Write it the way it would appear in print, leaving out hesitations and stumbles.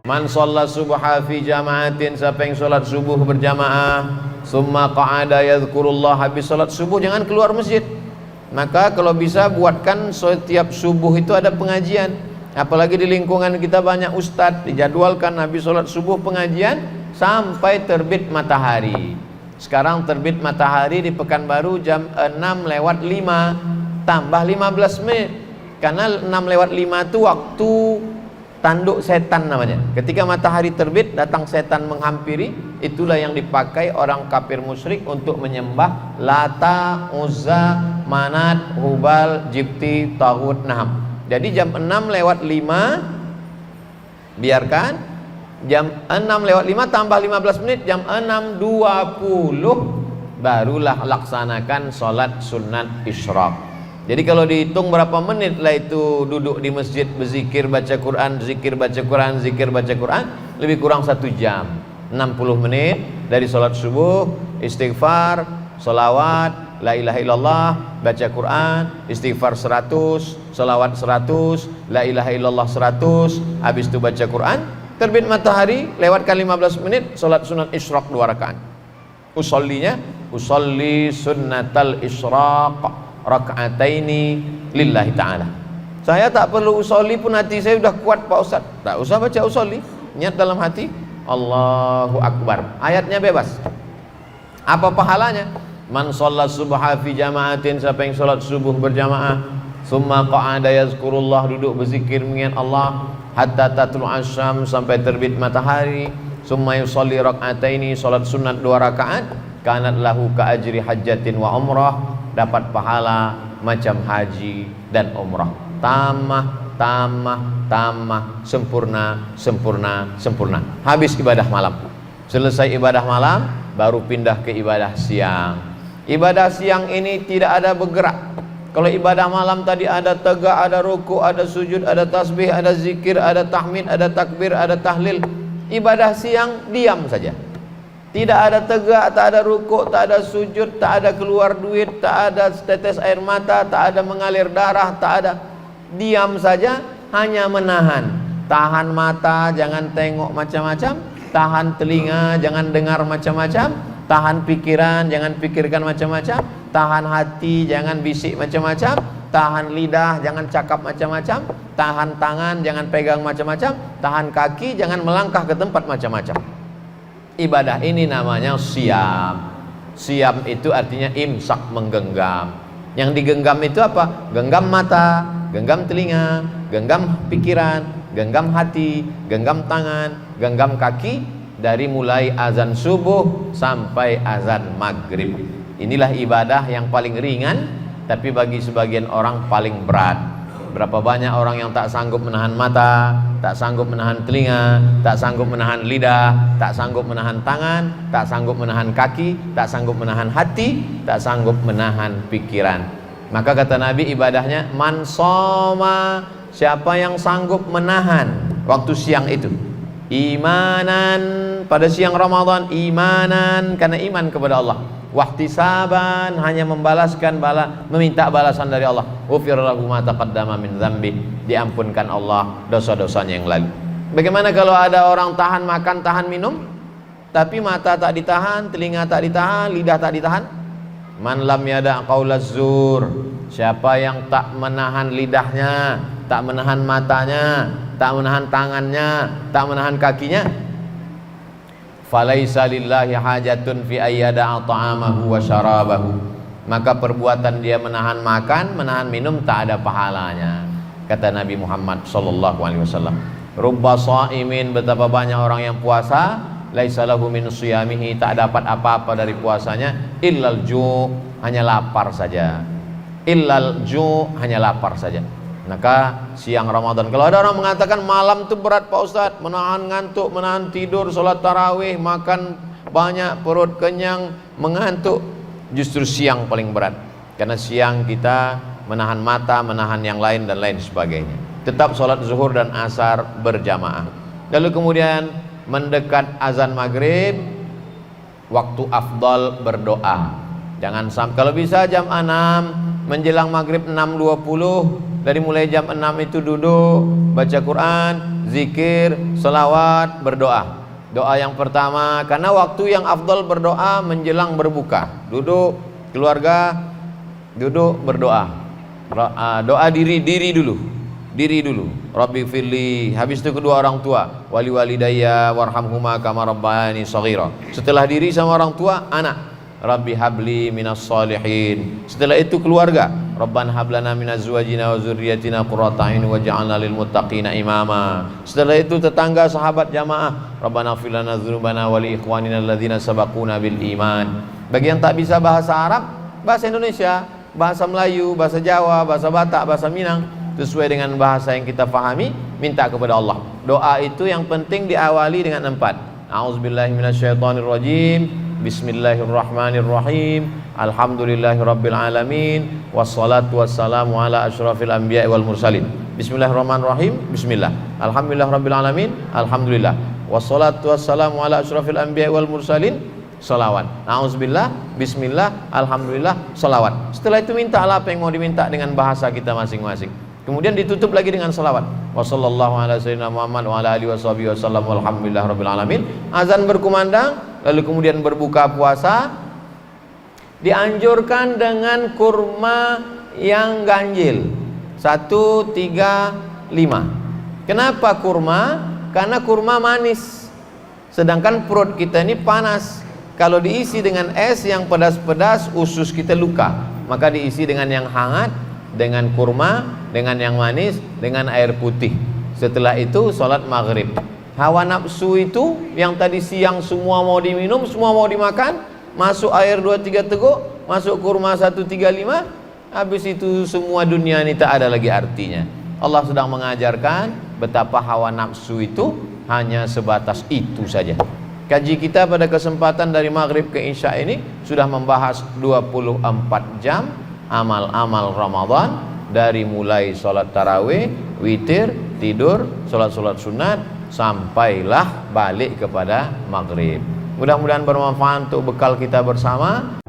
Man shalla subha fi jama'atin, siapa yang sholat subuh berjamaah, summa qa'ada yadhkurullah, habis sholat subuh jangan keluar masjid. Maka kalau bisa buatkan setiap subuh itu ada pengajian. Apalagi di lingkungan kita banyak ustadz, dijadwalkan habis sholat subuh pengajian sampai terbit matahari. Sekarang terbit matahari di Pekanbaru jam 6:05 tambah 15 menit. Karena 6:05 itu waktu tanduk setan namanya. Ketika matahari terbit datang setan menghampiri, itulah yang dipakai orang kafir musyrik untuk menyembah Lata, Uzza, Manat, Hubal, Jibti, Taghut, Naham. Jadi jam 6:05 biarkan, jam 6:05 tambah 15 menit, jam 6:20 barulah laksanakan sholat sunat isyraq. Jadi kalau dihitung berapa menit lah itu duduk di masjid berzikir baca Quran, zikir baca Quran, zikir baca Quran, lebih kurang 1 jam. 60 menit dari sholat subuh, istighfar, sholawat, la ilaha illallah, baca Quran, istighfar 100, sholawat 100, la ilaha illallah 100, habis itu baca Quran, terbit matahari, lewatkan 15 menit, sholat sunat isyraq 2 rakaat. Usolli sunnatal isyraq raka'ataini lillahi ta'ala. Saya tak perlu usolli pun hati saya sudah kuat Pak Ustaz. Tak usah baca usolli, niat dalam hati Allahu Akbar. Ayatnya bebas. Apa pahalanya? Man shalla subha fi jama'atin, siapa yang sholat subuh berjamaah, summa qa'ada yazkurullah, duduk berzikir mengingat Allah, hatta tatlu asyam, sampai terbit matahari, summa yusolli raka'ataini, sholat sunat 2 rakaat, kanat lahu ka ajri hajjatin wa umrah, dapat pahala macam haji dan umrah. Tamah, sempurna, sempurna, sempurna. Habis ibadah malam. Selesai ibadah malam, baru pindah ke ibadah siang. Ibadah siang ini tidak ada bergerak. Kalau ibadah malam tadi ada tegak, ada ruku, ada sujud, ada tasbih, ada zikir, ada tahmid, ada takbir, ada tahlil. Ibadah siang diam saja. Tidak ada tegak, tak ada rukuk, tak ada sujud, tak ada keluar duit, tak ada tetes air mata, tak ada mengalir darah, tak ada. Diam saja, hanya menahan. Tahan mata, jangan tengok macam-macam. Tahan telinga, jangan dengar macam-macam. Tahan pikiran, jangan pikirkan macam-macam. Tahan hati, jangan bisik macam-macam. Tahan lidah, jangan cakap macam-macam. Tahan tangan, jangan pegang macam-macam. Tahan kaki, jangan melangkah ke tempat macam-macam. Ibadah ini namanya siam. Siam itu artinya imsak, menggenggam. Yang digenggam itu apa? Genggam mata, genggam telinga, genggam pikiran, genggam hati, genggam tangan, genggam kaki, dari mulai azan subuh sampai azan maghrib. Inilah ibadah yang paling ringan, tapi bagi sebagian orang paling berat. Berapa banyak orang yang tak sanggup menahan mata, tak sanggup menahan telinga, tak sanggup menahan lidah, tak sanggup menahan tangan, tak sanggup menahan kaki, tak sanggup menahan hati, tak sanggup menahan pikiran. Maka kata Nabi, ibadahnya man shoma, siapa yang sanggup menahan waktu siang itu, imanan, pada siang Ramadan, imanan karena iman kepada Allah, wahtisaban, hanya membalaskan meminta balasan dari Allah, ghufir lahu ma taqaddama min dzambi, diampunkan Allah dosa-dosanya yang lalu. Bagaimana kalau ada orang tahan makan, tahan minum, tapi mata tak ditahan, telinga tak ditahan, lidah tak ditahan? Man lam yada' qaulaz zur, siapa yang tak menahan lidahnya, tak menahan matanya, tak menahan tangannya, tak menahan kakinya, falaisa lillahi hajatun fi ayyada'a ta'amahu wa syarabahu, maka perbuatan dia menahan makan, menahan minum tak ada pahalanya. Kata Nabi Muhammad sallallahu alaihi wasallam, rubba sha'imin, betapa banyak orang yang puasa, laisa lahu min shiyamihi, tak dapat apa-apa dari puasanya, illal ju', hanya lapar saja. Illal ju', hanya lapar saja. Maka siang Ramadan, kalau ada orang mengatakan malam itu berat Pak Ustadz, menahan ngantuk, menahan tidur, sholat tarawih, makan banyak, perut kenyang, mengantuk, justru siang paling berat. Karena siang kita menahan mata, menahan yang lain dan lain sebagainya. Tetap sholat zuhur dan asar berjamaah. Lalu kemudian mendekat azan maghrib, waktu afdal berdoa. Jangan sampai, kalau bisa jam 6 menjelang maghrib 6.20, Dari mulai jam 6 itu duduk, baca Quran, zikir, selawat, berdoa. Doa yang pertama, karena waktu yang afdal berdoa menjelang berbuka. Duduk, keluarga, duduk, berdoa. Doa diri dulu. Rabbi firli, habis itu kedua orang tua, wali walidayya warhamhuma kama rabbayani shaghira. Setelah diri sama orang tua, anak, Rabbi habli minas shalihin. Setelah itu keluarga, Rabbana hablana minaz azwajina wa dzurriyyatina qurrata a'yun waj'alna lil muttaqina imama. Setelah itu tetangga, sahabat, jamaah, Rabbana ighfir lana dzunubana wa li ikhwanina alladzina sabaquna bil iman. Bagi yang tak bisa bahasa Arab, bahasa Indonesia, bahasa Melayu, bahasa Jawa, bahasa Batak, bahasa Minang, sesuai dengan bahasa yang kita fahami, minta kepada Allah. Doa itu yang penting diawali dengan 4. A'udzubillahi minasyaitonirrajim. Bismillahirrahmanirrahim. Alhamdulillahirabbil alamin. Wassalatu wassalamu ala asyrafil anbiya'i wal mursalin. Bismillahirrahmanirrahim. Bismillah. Alhamdulillahirabbil alamin. Alhamdulillah. Wassalatu wassalamu ala asyrafil anbiya'i wal mursalin. Salawat. A'udzubillah, bismillah, alhamdulillah, salawat. Setelah itu minta apa yang mau diminta dengan bahasa kita masing-masing. Kemudian ditutup lagi dengan salawat. Wassallallahu ala sayyidina Muhammad wa ala alihi washabihi wasallam walhamdulillahirabbil alamin. Azan berkumandang, lalu kemudian berbuka puasa. Dianjurkan dengan kurma yang ganjil. 1, 3, 5. Kenapa kurma? Karena kurma manis. Sedangkan perut kita ini panas. Kalau diisi dengan es yang pedas-pedas, usus kita luka. Maka diisi dengan yang hangat, dengan kurma, dengan yang manis, dengan air putih. Setelah itu sholat maghrib. Hawa nafsu itu yang tadi siang semua mau diminum, semua mau dimakan, masuk air 2-3 teguk, masuk kurma 1-3-5, habis itu semua dunia ini tak ada lagi artinya. Allah sedang mengajarkan betapa hawa nafsu itu hanya sebatas itu saja. Kaji kita pada kesempatan dari maghrib ke isya ini sudah membahas 24 jam amal-amal Ramadan, dari mulai sholat tarawih, witir, tidur, sholat-sholat sunat, sampailah balik kepada maghrib. Mudah-mudahan bermanfaat untuk bekal kita bersama.